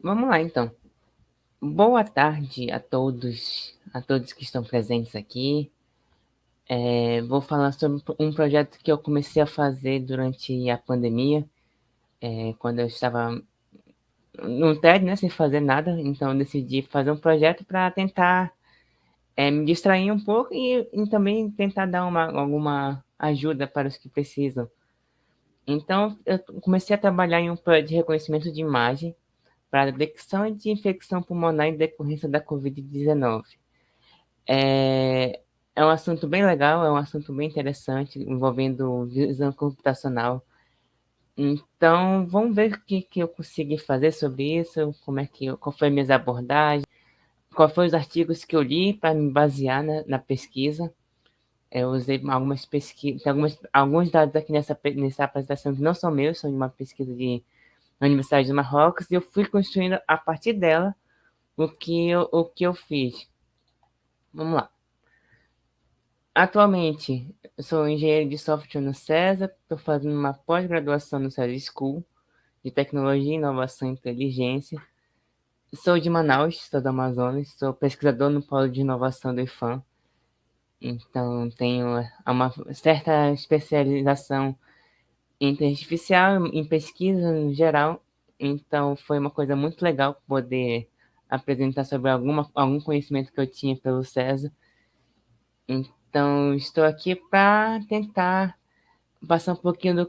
Vamos lá, então. Boa tarde a todos que estão presentes aqui. Vou falar sobre um projeto que eu comecei a fazer durante a pandemia, quando eu estava no TED, né, sem fazer nada. Então, eu decidi fazer um projeto para tentar me distrair um pouco e também tentar dar alguma ajuda para os que precisam. Então, eu comecei a trabalhar em um projeto de reconhecimento de imagem para detecção de infecção pulmonar em decorrência da Covid-19. É, é um assunto bem legal, é um assunto bem interessante, envolvendo visão computacional. Então, vamos ver o que eu consegui fazer sobre isso, qual foi minhas abordagens, quais foram os artigos que eu li para me basear na pesquisa. Eu usei algumas pesquisas, alguns dados aqui nessa apresentação que não são meus, são de uma pesquisa da Universidade do Marrocos, e eu fui construindo a partir dela o que eu fiz. Vamos lá. Atualmente, eu sou engenheiro de software no César, estou fazendo uma pós-graduação no César School de Tecnologia, Inovação e Inteligência. Sou de Manaus, sou do Amazonas, sou pesquisador no Polo de Inovação do IFAM, então tenho uma certa especialização em inteligência artificial, em pesquisa no geral, então foi uma coisa muito legal poder apresentar sobre algum conhecimento que eu tinha pelo César. Então, estou aqui para tentar passar um pouquinho do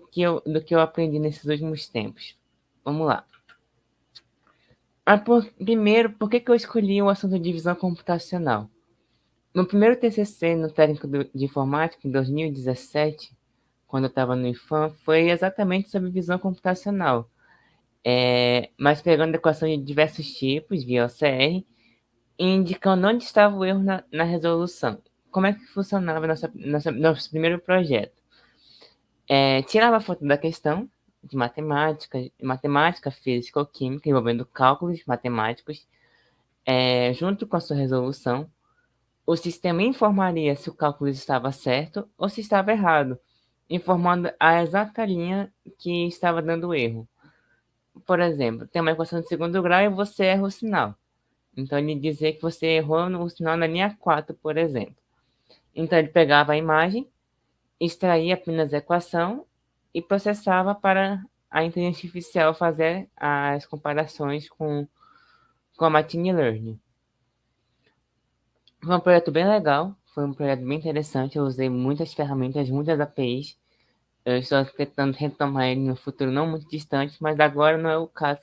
que eu aprendi nesses últimos tempos. Vamos lá. Primeiro, por que eu escolhi o assunto de visão computacional? No primeiro TCC no técnico de informática, em 2017, quando eu estava no IFAM, foi exatamente sobre visão computacional. Mas pegando equação de diversos tipos, via OCR, e indicando onde estava o erro na resolução. Como é que funcionava nosso primeiro projeto? Tirava foto da questão de matemática, física ou química, envolvendo cálculos matemáticos, junto com a sua resolução. O sistema informaria se o cálculo estava certo ou se estava errado, informando a exata linha que estava dando erro. Por exemplo, tem uma equação de segundo grau e você erra o sinal. Então, ele dizia que você errou no sinal na linha 4, por exemplo. Então, ele pegava a imagem, extraía apenas a equação e processava para a inteligência artificial fazer as comparações com a Machine Learning. Foi um projeto bem legal, foi um projeto bem interessante. Eu usei muitas ferramentas, muitas APIs. Eu estou tentando retomar ele no futuro não muito distante, mas agora não é o caso.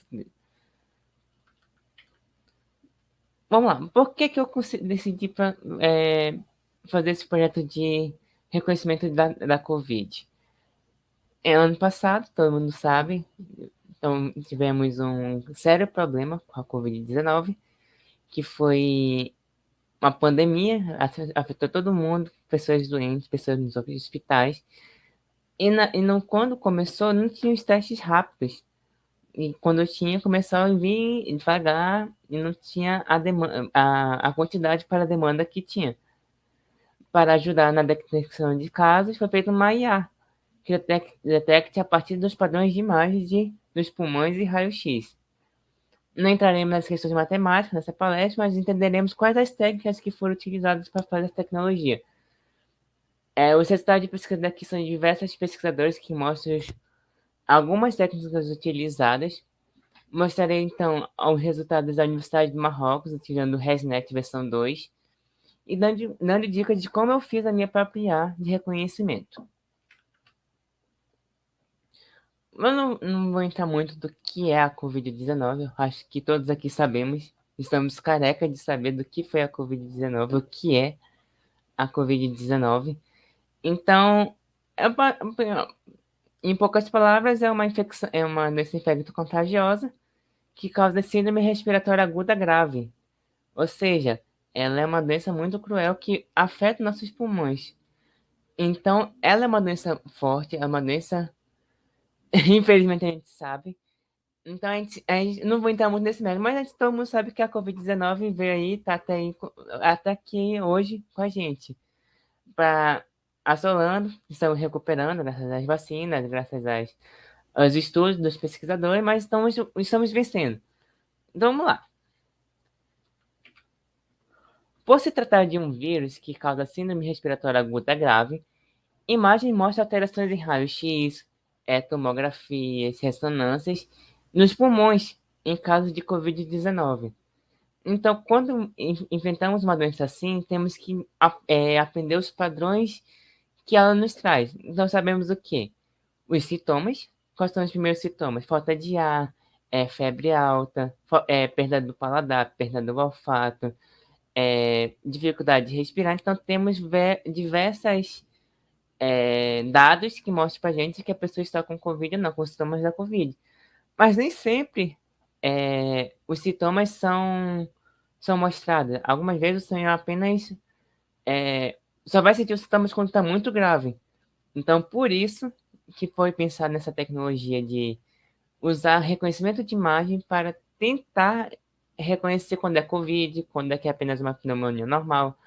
Vamos lá, por que eu decidi fazer esse projeto de reconhecimento da Covid? Ano passado, todo mundo sabe, então tivemos um sério problema com a Covid-19, que foi uma pandemia, afetou todo mundo, pessoas doentes, pessoas nos hospitais. E não, quando começou, não tinha os testes rápidos. E quando tinha, começou a vir devagar e não tinha a quantidade para a demanda que tinha. Para ajudar na detecção de casos, foi feita uma IA, que detecte a partir dos padrões de imagem dos pulmões e raio-x. Não entraremos nas questões matemáticas nessa palestra, mas entenderemos quais as técnicas que foram utilizadas para fazer essa tecnologia. Os resultados de pesquisa daqui são de diversos pesquisadores que mostram algumas técnicas utilizadas. Mostrarei então os resultados da Universidade de Marrocos, utilizando o ResNet versão 2, e dando dicas de como eu fiz a minha própria IA de reconhecimento. Eu não vou entrar muito do que é a Covid-19, eu acho que todos aqui sabemos, estamos careca de saber do que foi a Covid-19, o que é a Covid-19. Então, é em poucas palavras, é uma infecção, é uma doença infecto-contagiosa que causa síndrome respiratória aguda grave. Ou seja, ela é uma doença muito cruel que afeta nossos pulmões. Então, ela é uma doença forte, é uma doença, infelizmente a gente sabe. Então, a gente não vou entrar muito nesse mérito, mas todo mundo sabe que a Covid-19 veio aí, tá até aqui hoje com a gente. Assolando, estamos recuperando graças às vacinas, graças aos estudos dos pesquisadores, mas estamos vencendo. Então vamos lá. Por se tratar de um vírus que causa síndrome respiratória aguda grave, imagem mostra alterações em raio-x, tomografias, ressonâncias nos pulmões em caso de Covid-19. Então, quando enfrentamos uma doença assim, temos que aprender os padrões que ela nos traz. Então, sabemos o quê? Os sintomas. Quais são os primeiros sintomas? Falta de ar, febre alta, perda do paladar, perda do olfato, dificuldade de respirar. Então, temos diversas dados que mostram para gente que a pessoa está com Covid ou não, com sintomas da Covid. Mas nem sempre os sintomas são mostrados. Algumas vezes o sonho apenas só vai sentir os sintomas quando está muito grave. Então, por isso que foi pensado nessa tecnologia de usar reconhecimento de imagem para tentar reconhecer quando é Covid, quando é que é apenas uma pneumonia normal,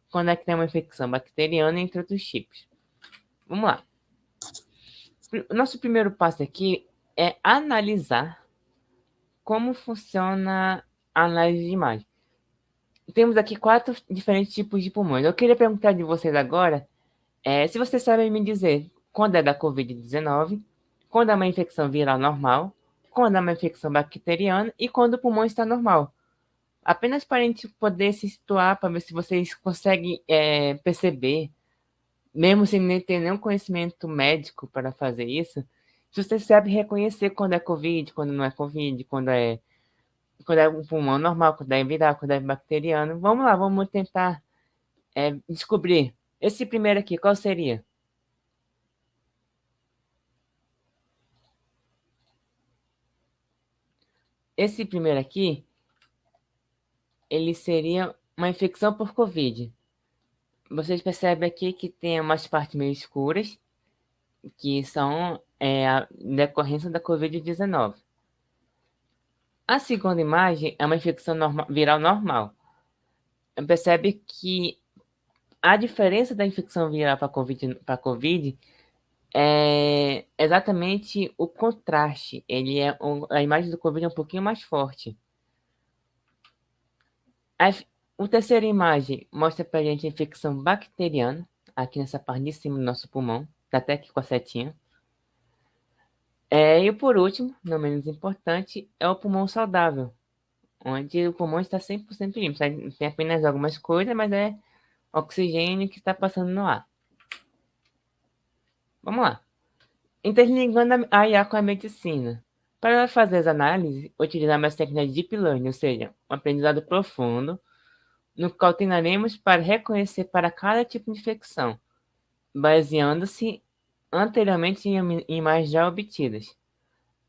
quando é que tem uma infecção bacteriana, entre outros tipos. Vamos lá. O nosso primeiro passo aqui é analisar como funciona a análise de imagem. Temos aqui 4 diferentes tipos de pulmões. Eu queria perguntar de vocês agora, se vocês sabem me dizer quando é da Covid-19, quando é uma infecção viral normal, quando é uma infecção bacteriana e quando o pulmão está normal. Apenas para a gente poder se situar, para ver se vocês conseguem perceber, mesmo sem nem ter nenhum conhecimento médico para fazer isso, se você sabe reconhecer quando é Covid, quando não é Covid, quando é um pulmão normal, quando é viral, quando é bacteriano. Vamos lá, vamos tentar descobrir. Esse primeiro aqui, qual seria? Esse primeiro aqui, ele seria uma infecção por Covid. Vocês percebem aqui que tem umas partes meio escuras, que são a decorrência da Covid-19. A segunda imagem é uma infecção viral normal. Percebe que a diferença da infecção viral para COVID é exatamente o contraste. A imagem do Covid é um pouquinho mais forte. A, a terceira imagem mostra pra gente a infecção bacteriana, aqui nessa parte de cima do nosso pulmão, tá até aqui com a setinha. E por último, não menos importante, é o pulmão saudável, onde o pulmão está 100% limpo. Tem apenas algumas coisas, mas é oxigênio que está passando no ar. Vamos lá. Interligando a IA com a medicina. Para fazer as análises, utilizamos as técnicas de Deep Learning, ou seja, um aprendizado profundo, no qual treinaremos para reconhecer para cada tipo de infecção, baseando-se anteriormente em imagens já obtidas.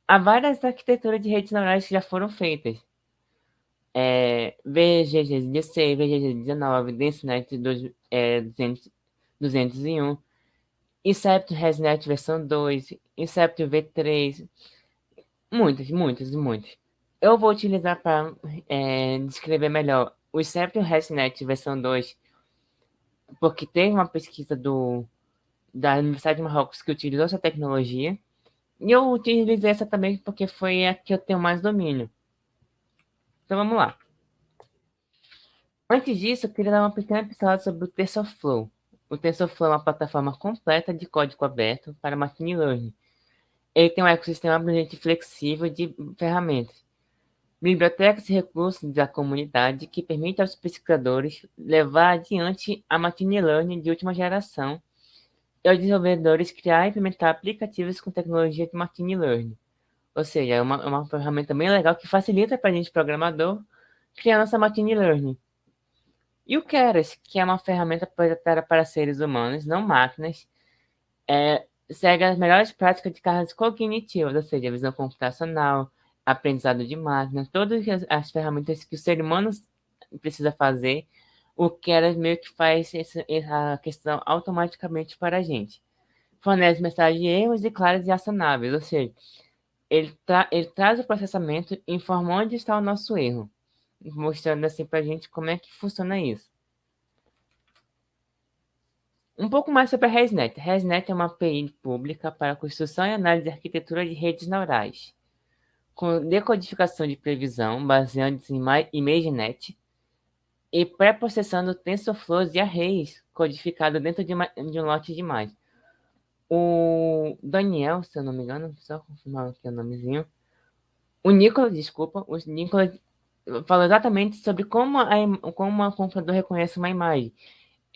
Há várias arquiteturas de redes neurais que já foram feitas. VGG16, VGG19, DenseNet 201, Inception ResNet versão 2, Inception V3, muitas, muitas, muitas. Eu vou utilizar para descrever melhor o Inception ResNet versão 2, porque teve uma pesquisa da Universidade de Marrocos que utilizou essa tecnologia, e eu utilizei essa também porque foi a que eu tenho mais domínio. Então vamos lá. Antes disso, eu queria dar uma pequena pincelada sobre o TensorFlow. O TensorFlow é uma plataforma completa de código aberto para Machine Learning. Ele tem um ecossistema abrangente e flexível de ferramentas, bibliotecas e recursos da comunidade que permitem aos pesquisadores levar adiante a Machine Learning de última geração e aos desenvolvedores criar e implementar aplicativos com tecnologia de Machine Learning. Ou seja, é uma ferramenta bem legal que facilita para a gente, programador, criar nossa Machine Learning. E o Keras, que é uma ferramenta projetada para seres humanos, não máquinas, segue as melhores práticas de cargas cognitivas, ou seja, visão computacional, aprendizado de máquina, todas as ferramentas que o ser humano precisa fazer, o Keras meio que faz essa questão automaticamente para a gente. Fornece mensagens de erros e claras e acionáveis, ou seja, ele traz o processamento e informa onde está o nosso erro, mostrando assim para a gente como é que funciona isso. Um pouco mais sobre a ResNet. A ResNet é uma API pública para construção e análise de arquitetura de redes neurais. com decodificação de previsão, baseando-se em ImageNet, e pré-processando TensorFlows e arrays codificados dentro de um lote de imagens. O Daniel, se eu não me engano, só confirmar aqui o nomezinho. O Nicolas, desculpa, o Nicolas falou exatamente sobre como o computador reconhece uma imagem.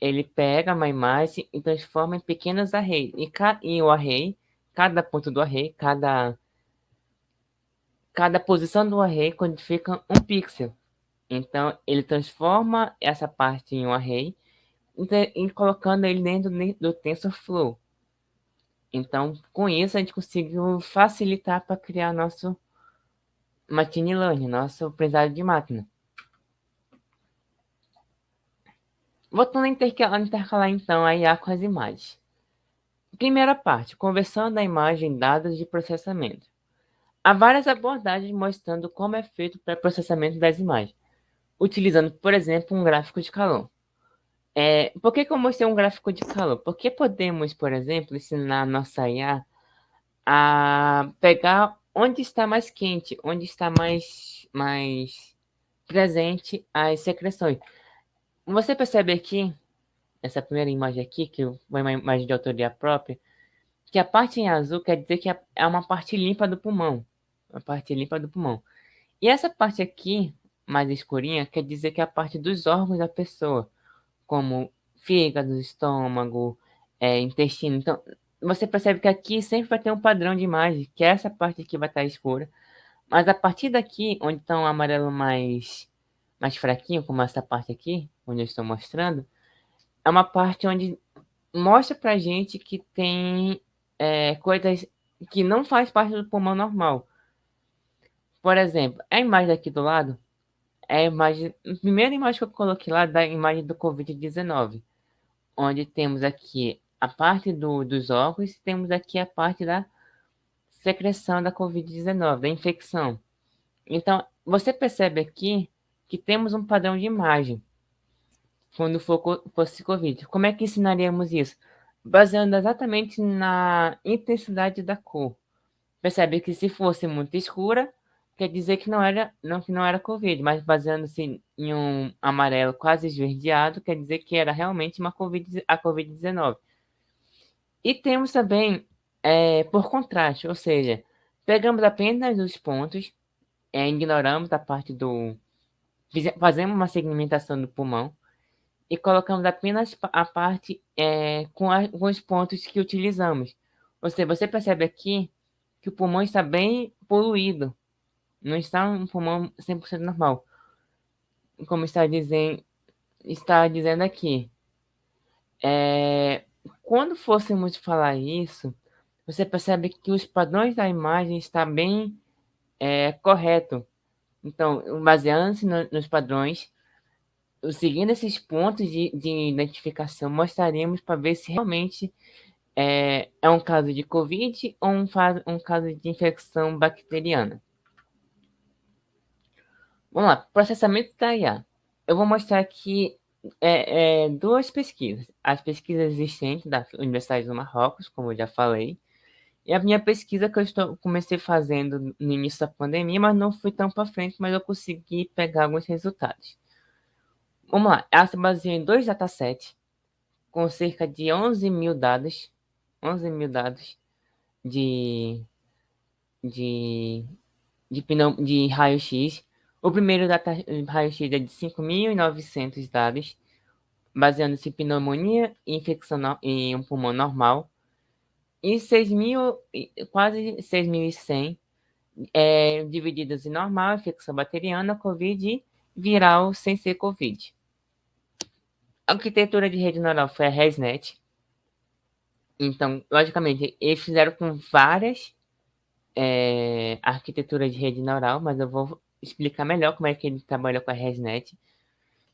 Ele pega uma imagem e transforma em pequenos arrays. E o array, cada ponto do array, cada posição do array codifica um pixel. Então, ele transforma essa parte em um array e colocando ele dentro do TensorFlow. Então, com isso, a gente conseguiu facilitar para criar nosso machine learning, nosso aprendizado de máquina. Voltando a intercalar então a IA com as imagens. Primeira parte, conversão da imagem em dados de processamento. Há várias abordagens mostrando como é feito o pré-processamento das imagens, utilizando, por exemplo, um gráfico de calor. Por que eu mostrei um gráfico de calor? Porque podemos, por exemplo, ensinar a nossa IA a pegar onde está mais quente, onde está mais presente as secreções. Você percebe aqui, essa primeira imagem aqui, que foi uma imagem de autoria própria, que a parte em azul quer dizer que é uma parte limpa do pulmão. Uma parte limpa do pulmão. E essa parte aqui, mais escurinha, quer dizer que é a parte dos órgãos da pessoa, como fígado, estômago, intestino. Então, você percebe que aqui sempre vai ter um padrão de imagem, que essa parte aqui vai estar escura. Mas a partir daqui, onde está um amarelo mais fraquinho, como essa parte aqui, onde eu estou mostrando, é uma parte onde mostra pra gente que tem coisas que não faz parte do pulmão normal. Por exemplo, a imagem daqui do lado é a primeira imagem que eu coloquei lá da imagem do Covid-19, onde temos aqui a parte dos órgãos e temos aqui a parte da secreção da Covid-19, da infecção. Então, você percebe aqui que temos um padrão de imagem quando fosse Covid. Como é que ensinaríamos isso? Baseando exatamente na intensidade da cor. Percebe que se fosse muito escura, quer dizer que não era Covid, mas baseando-se em um amarelo quase esverdeado, quer dizer que era realmente a Covid-19. E temos também por contraste, ou seja, pegamos apenas os pontos, ignoramos a parte fazemos uma segmentação do pulmão e colocamos apenas a parte com os pontos que utilizamos. Ou seja, você percebe aqui que o pulmão está bem poluído, não está um pulmão 100% normal, como está dizendo aqui. Quando fôssemos falar isso, você percebe que os padrões da imagem estão bem correto. Então, baseando-se nos padrões, seguindo esses pontos de identificação, mostraremos para ver se realmente é um caso de Covid ou um caso de infecção bacteriana. Vamos lá, processamento da IA. Eu vou mostrar aqui duas pesquisas. As pesquisas existentes da Universidade do Marrocos, como eu já falei, e a minha pesquisa que comecei fazendo no início da pandemia, mas não fui tão para frente, mas eu consegui pegar alguns resultados. Vamos lá, ela se baseia em dois datasets com cerca de 11 mil dados de, de, de raio-x. O primeiro raio-x é de 5.900 dados, baseando-se em pneumonia e infecção em um pulmão normal, e 6.000, quase 6.100 divididos em normal, infecção bacteriana, Covid e viral sem ser Covid. A arquitetura de rede neural foi a ResNet. Então, logicamente, eles fizeram com várias arquiteturas de rede neural, mas eu vou explicar melhor como é que ele trabalha com a ResNet.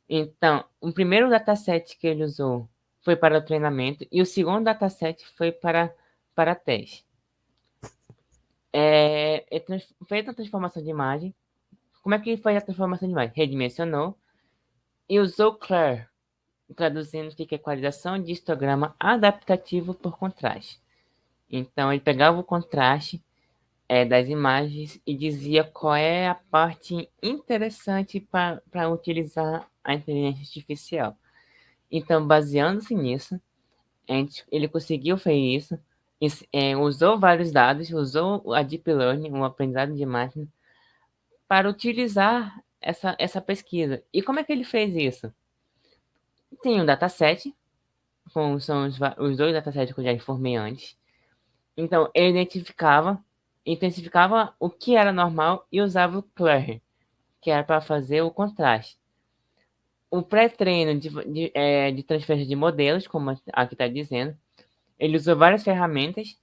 Então, o primeiro dataset que ele usou foi para o treinamento e o segundo dataset foi para teste. Fez a transformação de imagem. Como é que foi a transformação de imagem? Redimensionou e usou CLAIR, traduzindo fica equalização de histograma adaptativo por contraste. Então, ele pegava o contraste das imagens e dizia qual é a parte interessante para utilizar a inteligência artificial. Então, baseando-se nisso, ele conseguiu fazer isso, usou vários dados, usou a Deep Learning, um aprendizado de máquina, para utilizar essa pesquisa. E como é que ele fez isso? Tem um dataset, como são os dois datasets que eu já informei antes. Então, ele intensificava o que era normal e usava o Clear, que era para fazer o contraste. O pré-treino de transferência de modelos, como aqui está dizendo, ele usou várias ferramentas,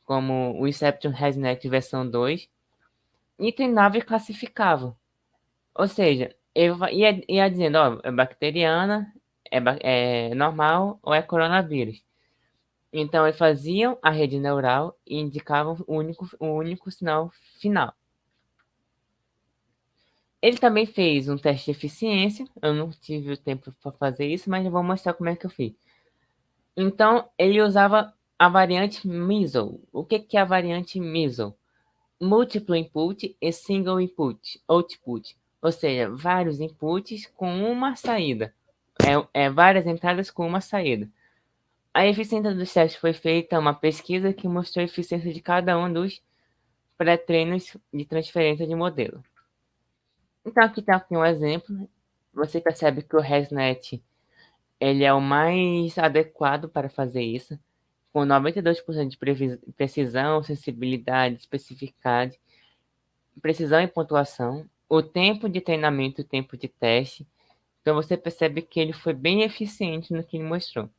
como o Inception ResNet versão 2, e treinava e classificava. Ou seja, ia dizendo, ó, é bacteriana, é normal ou é coronavírus. Então, eles faziam a rede neural e indicavam o único sinal final. Ele também fez um teste de eficiência. Eu não tive o tempo para fazer isso, mas eu vou mostrar como é que eu fiz. Então, ele usava a variante Measle. O que que é a variante Measle? Múltiplo input e single input, output. Ou seja, vários inputs com uma saída. Várias entradas com uma saída. A eficiência dos testes foi feita uma pesquisa que mostrou a eficiência de cada um dos pré-treinos de transferência de modelo. Então aqui está aqui um exemplo. Você percebe que o ResNet ele é o mais adequado para fazer isso, com 92% de precisão, sensibilidade, especificidade, precisão e pontuação, o tempo de treinamento e o tempo de teste. Então você percebe que ele foi bem eficiente no que ele mostrou.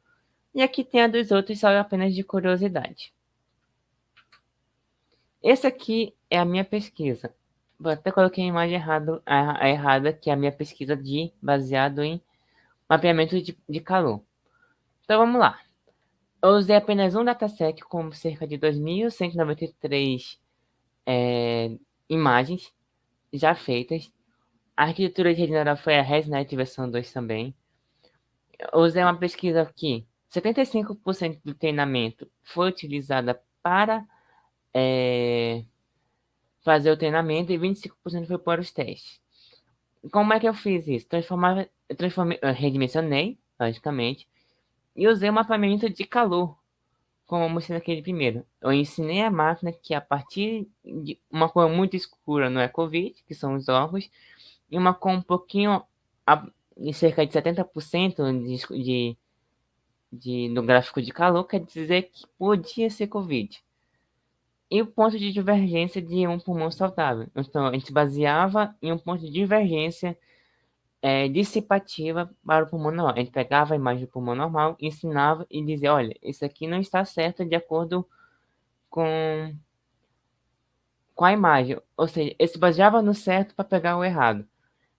E aqui tem a dos outros só apenas de curiosidade. Esse aqui é a minha pesquisa. Eu até coloquei a imagem errada, que é a minha pesquisa baseado em mapeamento de calor. Então vamos lá. Eu usei apenas um dataset com cerca de 2.193 imagens já feitas. A arquitetura de rede neural foi a ResNet versão 2 também. Eu usei uma pesquisa aqui. 75% do treinamento foi utilizada para fazer o treinamento e 25% foi para os testes. Como é que eu fiz isso? Eu redimensionei, logicamente, e usei o mapeamento de calor, como eu mostrei naquele primeiro. Eu ensinei a máquina que a partir de uma cor muito escura não é Covid, que são os órgãos, e uma cor um pouquinho, de cerca de 70% no gráfico de calor, quer dizer que podia ser Covid. E o ponto de divergência de um pulmão saudável. Então, a gente baseava em um ponto de divergência dissipativa para o pulmão normal. A gente pegava a imagem do pulmão normal, ensinava e dizia, olha, isso aqui não está certo de acordo com, com a imagem. Ou seja, ele se baseava no certo para pegar o errado.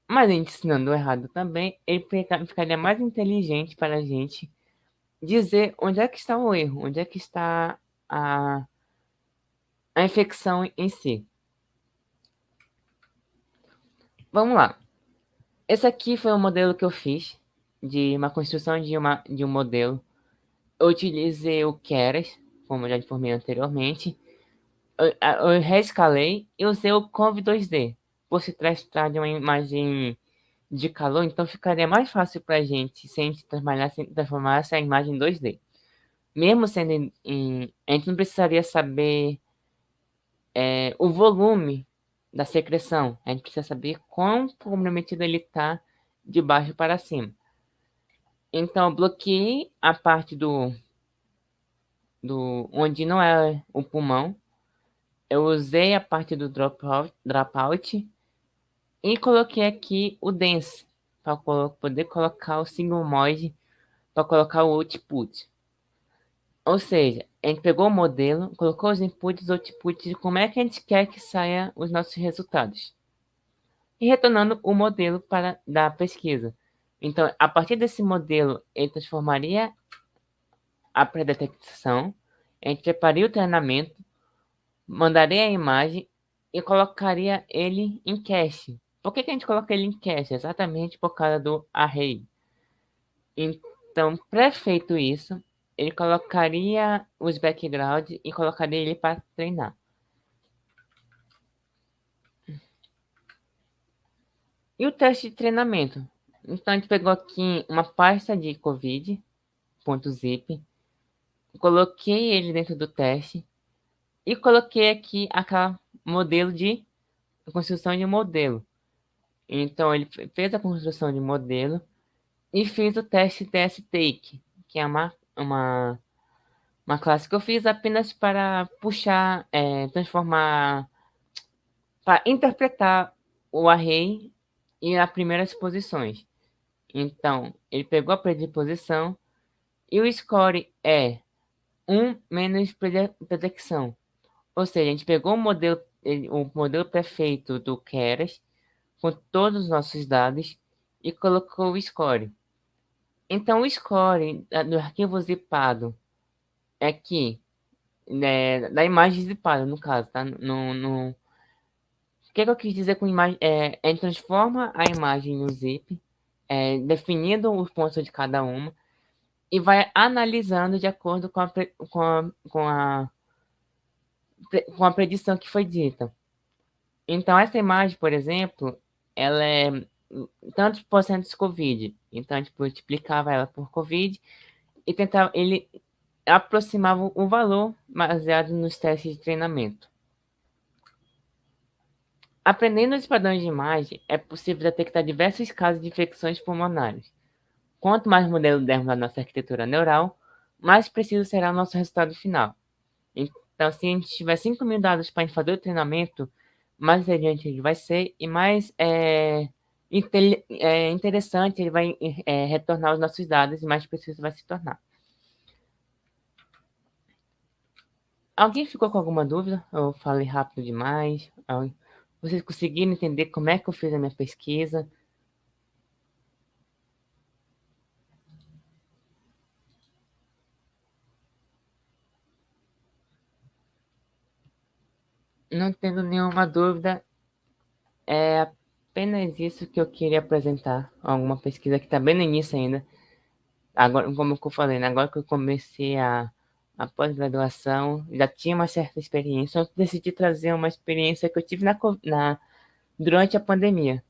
Mas a gente ensinando o errado também, ele ficaria mais inteligente para a gente dizer onde é que está o erro, onde é que está a infecção em si. Vamos lá. Esse aqui foi um modelo que eu fiz de uma construção de um modelo. Eu utilizei o Keras, como eu já informei anteriormente. Eu reescalei e usei o Conv 2D. Por se tratar de uma imagem de calor, então ficaria mais fácil para a gente se a gente transformar essa imagem em 2D. Mesmo sendo a gente não precisaria saber o volume da secreção. A gente precisa saber quão comprometido ele está de baixo para cima. Então, eu bloqueei a parte do onde não é o pulmão. Eu usei a parte do dropout e coloquei aqui o dense para poder colocar o sigmoid para colocar o output. Ou seja, a gente pegou o modelo, colocou os inputs e outputs de como é que a gente quer que saia os nossos resultados. E retornando o modelo para da pesquisa. Então, a partir desse modelo, ele transformaria a pré-detecção, a gente prepararia o treinamento, mandaria a imagem e colocaria ele em cache. Por que que a gente coloca ele em cache? Exatamente por causa do array. Então, pré-feito isso, ele colocaria os backgrounds e colocaria ele para treinar. E o teste de treinamento? Então, a gente pegou aqui uma pasta de covid.zip, coloquei ele dentro do teste e coloquei aqui aquela modelo de construção de modelo. Então, ele fez a construção de modelo e fiz o teste test take, que é uma classe que eu fiz apenas para puxar, transformar, para interpretar o array e as primeiras posições. Então, ele pegou a predisposição e o score é 1 menos predicção. Ou seja, a gente pegou o modelo perfeito do Keras com todos os nossos dados e colocou o score. Então, o score do arquivo zipado é aqui, né, da imagem zipada, no caso, tá? O que eu quis dizer com imagem? A gente transforma a imagem no zip, definindo os pontos de cada uma, e vai analisando de acordo com a predição que foi dita. Então, essa imagem, por exemplo, ela é tantos por cento de Covid. Então, a gente multiplicava ela por Covid e tentava, ele aproximava o valor baseado nos testes de treinamento. Aprendendo os padrões de imagem, é possível detectar diversos casos de infecções pulmonares. Quanto mais modelo dermos da nossa arquitetura neural, mais preciso será o nosso resultado final. Então, se a gente tiver 5.000 dados para fazer o treinamento, mais inteligente ele vai ser e mais interessante ele vai retornar os nossos dados e mais preciso vai se tornar. Alguém ficou com alguma dúvida? Eu falei rápido demais? Vocês conseguiram entender como é que eu fiz a minha pesquisa? Não tendo nenhuma dúvida, é apenas isso que eu queria apresentar. Alguma pesquisa que está bem no início ainda. Agora, como eu falei, né? Agora que eu comecei a pós-graduação, já tinha uma certa experiência. Eu decidi trazer uma experiência que eu tive durante a pandemia.